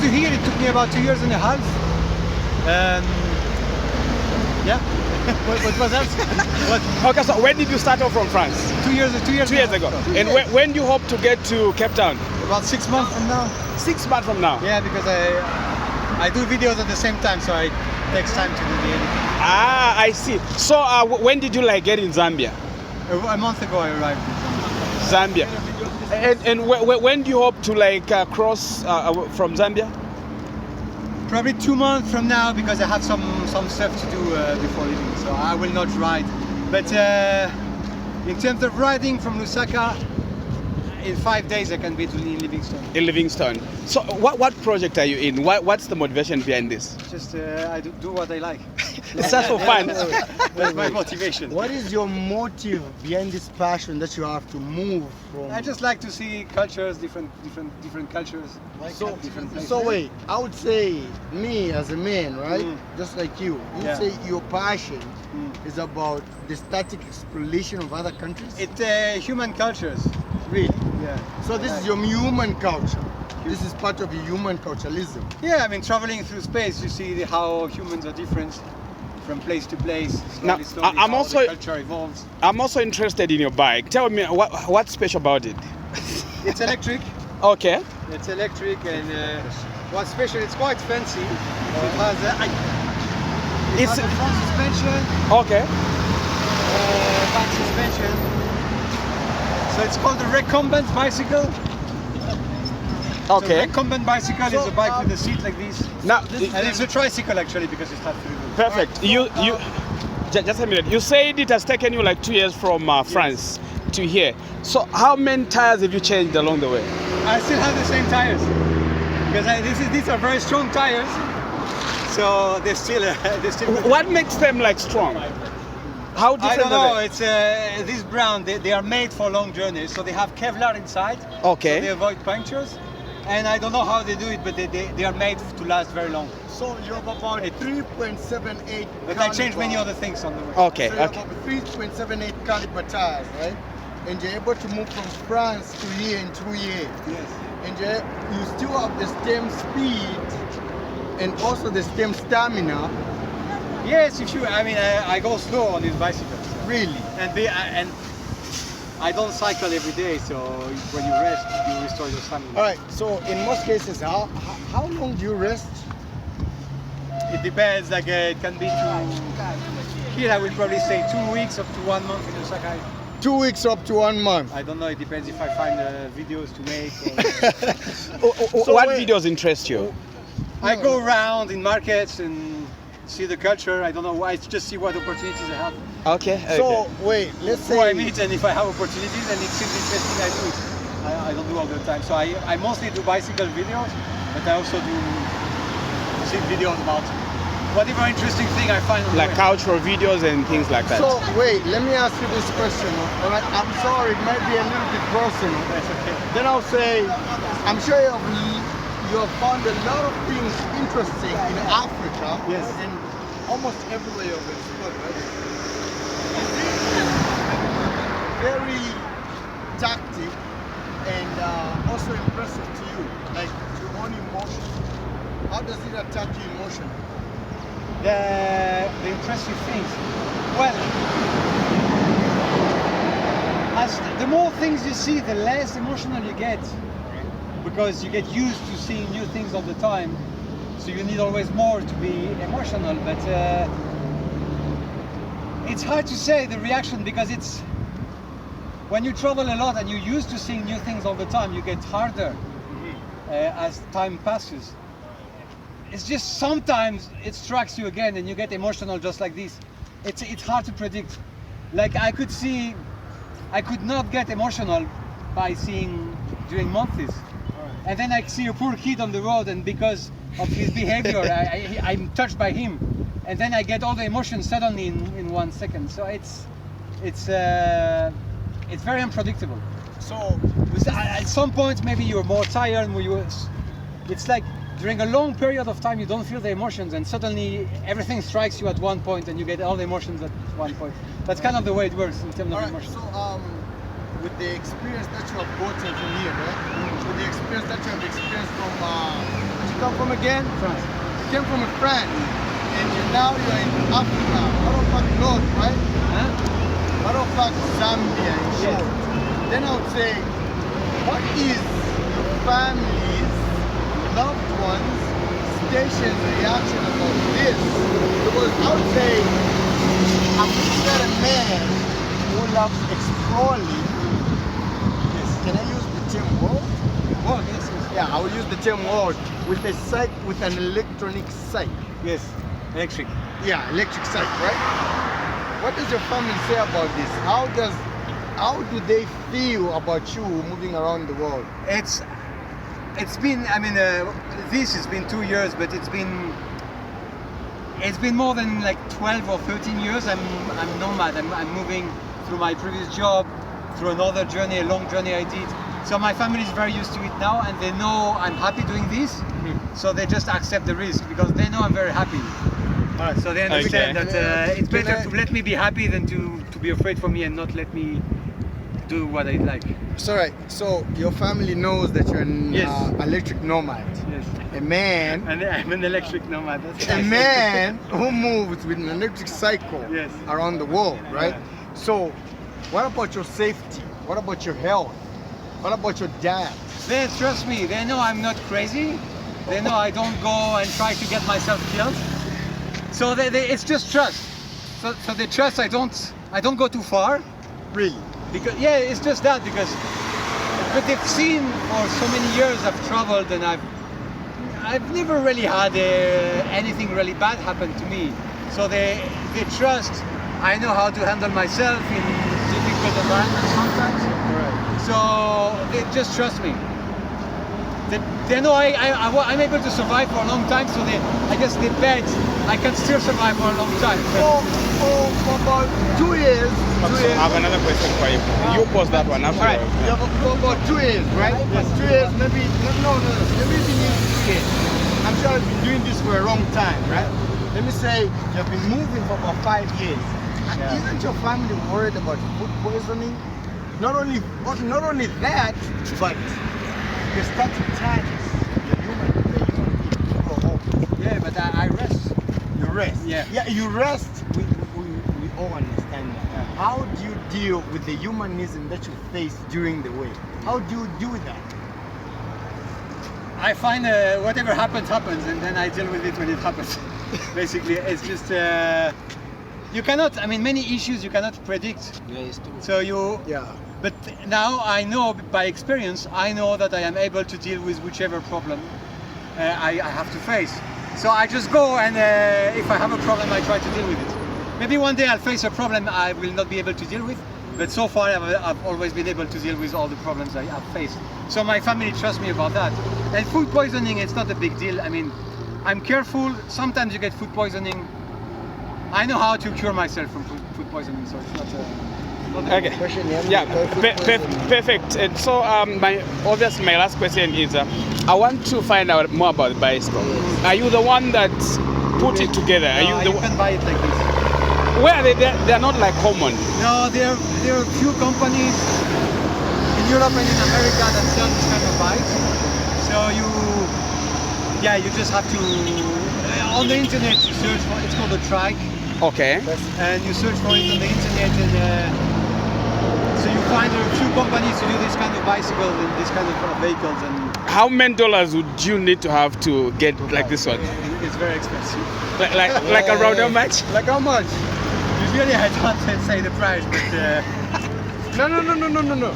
to here, it took me about 2 years and a half. Yeah. what was that? Okay, so when did you start off from France? 2 years. 2 years. 2 years ago. And when do you hope to get to Cape Town? About 6 months from now. 6 months from now. Yeah, because I do videos at the same time, so it takes time to do the editing. Ah, I see. So when did you get in Zambia? A month ago I arrived in Zambia. And when do you hope to cross from Zambia? Probably 2 months from now, because I have some stuff to do before leaving, so I will not ride. But in terms of riding from Lusaka, in 5 days I can be in Livingstone. In Livingstone. So what project are you in? What's the motivation behind this? Just I do what I like. It's just for fun. That's my motivation. What is your motive behind this passion that you have to move from? I just like to see cultures, different cultures. Different places. So wait, I would say me as a man, right? Just like you say your passion is about the static exploration of other countries? It's human cultures. Really? Yeah. So this is your human culture. This is part of your human culturalism. Yeah, I mean, traveling through space, you see how humans are different from place to place. Now, slowly I'm how also the culture evolves. I'm also interested in your bike. Tell me what's special about it. It's electric. Okay. It's electric, and what's special? It's quite fancy. It has a front suspension. Okay. Back suspension. So it's called a recumbent bicycle. Okay. So recumbent bicycle is a bike with a seat like this. Now, And it's a tricycle actually, because it's not free. perfect. Just a minute. You said it has taken you 2 years from France to here. So how many tires have you changed along the way? I still have the same tires, because these are very strong tires. So they're still good. What makes them strong? How different I don't know. are they? It's this brand. They are made for long journeys, so they have Kevlar inside. Okay. So they avoid punctures. And I don't know how they do it, but they are made to last very long. So you have about 3.78. But I changed many other things on the way. Okay. So you have about 3.78 caliber tires, right? And you're able to move from France to here in 2 years. Yes. And you still have the same speed and also the same stamina. Yes, if you. I mean, I go slow on these bicycles. Really? And I don't cycle every day, so when you rest, you restore your stamina. All right. So in most cases, how long do you rest? It depends. It can be here I will probably say 2 weeks up to 1 month in Osaka. 2 weeks up to 1 month. I don't know. It depends if I find videos to make. So what wait. videos interest you? I go around in markets and see the culture. I don't know why. I just see what opportunities I have. Okay. So wait, let's Who I say meet, and if I have opportunities and it seems interesting, I do it. I don't do all the time. So I mostly do bicycle videos, but I also do videos about whatever interesting thing I find on the way. cultural videos and things like that. So wait, let me ask you this question. All right, I'm sorry, it might be a little bit personal. That's okay. Then I'll say, I'm sure you have found a lot of things interesting in Africa. Yes. And almost everywhere you've explored, right? Very tactic and also impressive to you, like your own emotion. How does it attack you emotionally? The impressive things. Well, the more things you see, the less emotional you get, because you get used to seeing new things all the time. So you need always more to be emotional, but it's hard to say the reaction, because it's when you travel a lot and you're used to seeing new things all the time, you get harder as time passes. It's just sometimes it strikes you again and you get emotional just like this. It's hard to predict. I could not get emotional by seeing during months. And then I see a poor kid on the road, and because of his behavior, I'm touched by him. And then I get all the emotions suddenly in 1 second. So it's very unpredictable. So At some point, maybe you're more tired. It's like during a long period of time, you don't feel the emotions, and suddenly everything strikes you at one point, and you get all the emotions at one point. That's kind of the way it works in terms of emotions. So with the experience that you have gotten from here, right? With the experience that you have experienced from you come from again? France. You came from France, and now you're in Africa. Matter of fact, North, right? Huh? Matter of fact, Zambia, in Yes. short. Then I would say, what is your family's, loved ones, station's reaction about this? Because I would say, I'm looking at a man who loves exploring. Yes. Can I use the term world? Oh, yes, yes. Yeah, I will use the term world with a psych, with an electronic psych. Yes. Electric. Yeah, electric psych, right? What does your family say about this? How do they feel about you moving around the world? It's been, I mean, this has been 2 years, but it's been more than like 12 or 13 years. I'm nomad. I'm moving through my previous job, through another journey, a long journey I did. So my family is very used to it now, and they know I'm happy doing this. So they just accept the risk because they know I'm very happy. Alright, So they understand Okay. that it's better to let me be happy than to be afraid for me and not let me do what I like. it's alright. So your family knows that you're an Yes. electric nomad. Yes. A man, And I'm an electric nomad. That's a nice. man who moves with an electric cycle Yes. around the world, right? Yeah. So, what about your safety? What about your health? What about your diet? They trust me. They know I'm not crazy. They know I don't go and try to get myself killed. So it's just trust. So they trust I don't go too far. Really? Because yeah, it's just that because but they've seen for so many years I've traveled and I've never really had anything really bad happen to me. So they trust I know how to handle myself in difficult environments sometimes. Right. So they just trust me. They know I'm able to survive for a long time, so I guess they bet I can still survive for a long time. For about 2 years. I have another question for you. You pause that one after. Alright. You have for about 2 years, right? Yes. 2 years, maybe maybe even 2 years. I'm sure I've been doing this for a long time, right? Let me say you've been moving for about 5 years. And Yeah. isn't your family worried about food poisoning? Not only that, but you're starting charges. You're human being. You go home. Yeah, but I rest. You rest. Yeah. Yeah, you rest. We all understand that. Yeah. How do you deal with the humanism that you face during the way? How do you do that? I find whatever happens, and then I deal with it when it happens. Basically, it's just you cannot. I mean, many issues you cannot predict. So Yeah. But now I know by experience, I know that I am able to deal with whichever problem I have to face. So I just go and if I have a problem, I try to deal with it. Maybe one day I'll face a problem I will not be able to deal with, but so far I've always been able to deal with all the problems I have faced. So my family trusts me about that. And food poisoning, it's not a big deal. I mean, I'm careful. Sometimes you get food poisoning. I know how to cure myself from food poisoning, so it's not a Okay. Question, Yeah, perfect. And so my last question is, I want to find out more about the bicycle. Are you the one that put it together? Are you the you can buy it like this. Where are they? They're not like common. No, there are a few companies in Europe and in America that sell this kind of bikes. So you just have to on the internet you search for. It's called a trike, Okay. and you search for it on the internet, and so you find there are a few companies to do this kind of bicycles and this kind of vehicles, and How many dollars would you need to have to get like this one? it's very expensive. Like around how much? Like how much? Usually I don't say the price, but No.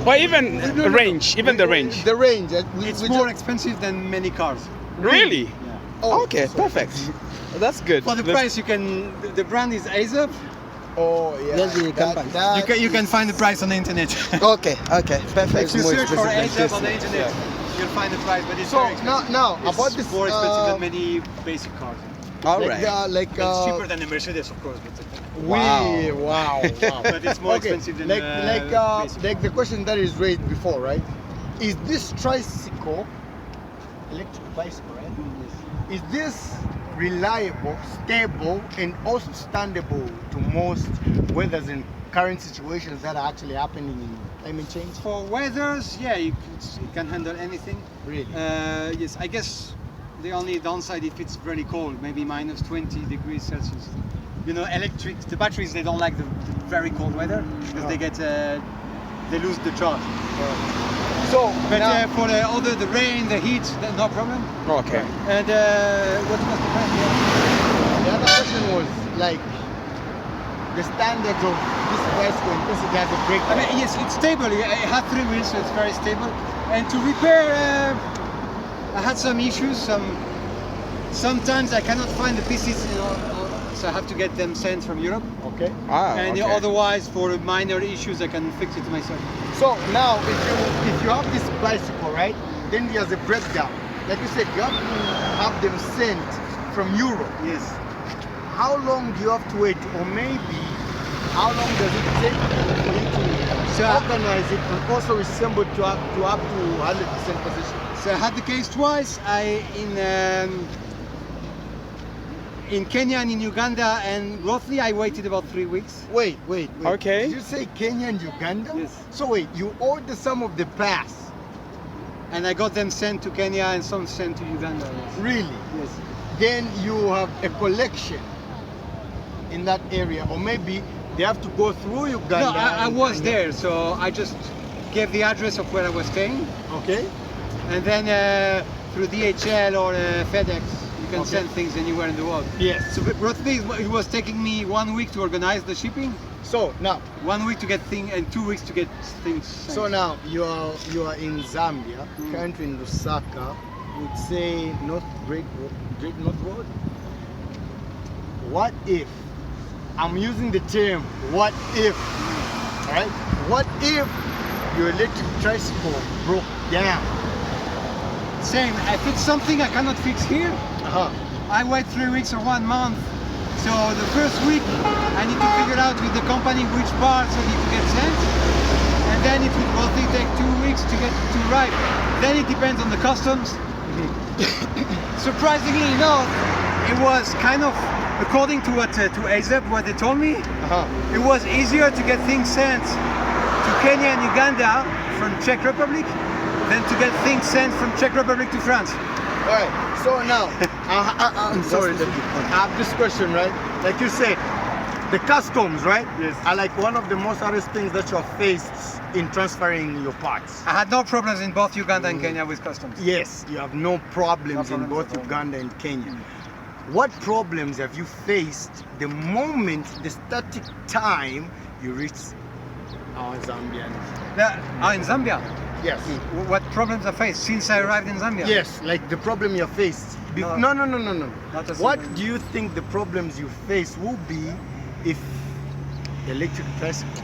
Or even the range? Even the range? The range. it's more expensive than many cars. Really? Yeah. Oh, Okay, so- perfect. That's good. For the That's- price, you can. The brand is ASAP. Oh yeah. That's the company. You can find the price on the internet. Okay, perfect. If you More search for expensive than ASAP on the this. internet, you'll find the price, but it's So very expensive. now It's about this. more expensive than many basic cars. All like, right. It's cheaper than the Mercedes, of course, but Wow. but it's more Okay, expensive than basic. like the question that is raised before, right? Is this tricycle, electric bicycle, right? Is this reliable, stable, and also standable to most weathers and current situations that are actually happening in climate change? For weathers, yeah, it can handle anything. Really? Yes, I guess The only downside if it's very cold, maybe minus 20 degrees Celsius. You know, the batteries, they don't like the very cold weather because they get, they lose the charge. So, But now, for the rain, the heat, no problem. Okay. And what was the question? the other question was like the standards of this bicycle in case it has a break. I mean, yes, it's stable. I had 3 wheels, so it's very stable. And to repair, I had some issues. Sometimes I cannot find the pieces, you know, so I have to get them sent from Europe. Okay. And okay. otherwise, for minor issues, I can fix it myself. So now, if you have this bicycle, right, then there's a breakdown. Like you said, you have to have them sent from Europe. Yes. How long do you have to wait, or maybe how long does it take for you to organize it and also assemble to up to 100% position? So I had the case twice. In Kenya and in Uganda, and roughly I waited about 3 weeks. Wait. Okay. Did you say Kenya and Uganda? Yes. So wait, you ordered some of the pass. And I got them sent to Kenya and some sent to Uganda. Yes. Really? Yes. Then you have a collection in that area, or maybe they have to go through Uganda. No, I was there, so I just gave the address of where I was staying, Okay. and then through DHL or FedEx, you can Okay. send things anywhere in the world. Yes. So roughly, it was taking me 1 week to organize the shipping, So now, 1 week to get things, and 2 weeks to get things sent. so now you are in Zambia, currently in Lusaka. Would say Great North Road. What if? I'm using the term "what if." All right. What if your electric tricycle broke down? Same. If it's something I cannot fix here, I wait 3 weeks or 1 month. So the first week, I need to figure out with the company which parts I need to get sent, and then it will roughly take 2 weeks to get to arrive. Then it depends on the customs. Surprisingly enough, it was kind of, according to what they told me, it was easier to get things sent to Kenya and Uganda from Czech Republic than to get things sent from Czech Republic to France. All right. So now, I'm sorry. I have this question, right? Like you said, the customs, right? Yes. Are like one of the most hardest things that you have faced in transferring your parts. I had no problems in both Uganda and Kenya with customs. Yes, you have no problems in problems both at all. Uganda and Kenya. What problems have you faced the moment, the static time you reach our Zambian? In Zambia, Yes. what problems I faced since I arrived in Zambia? Yes, like the problem you faced. No. No. Not a What single- do you think the problems you face will be if the electric tricycle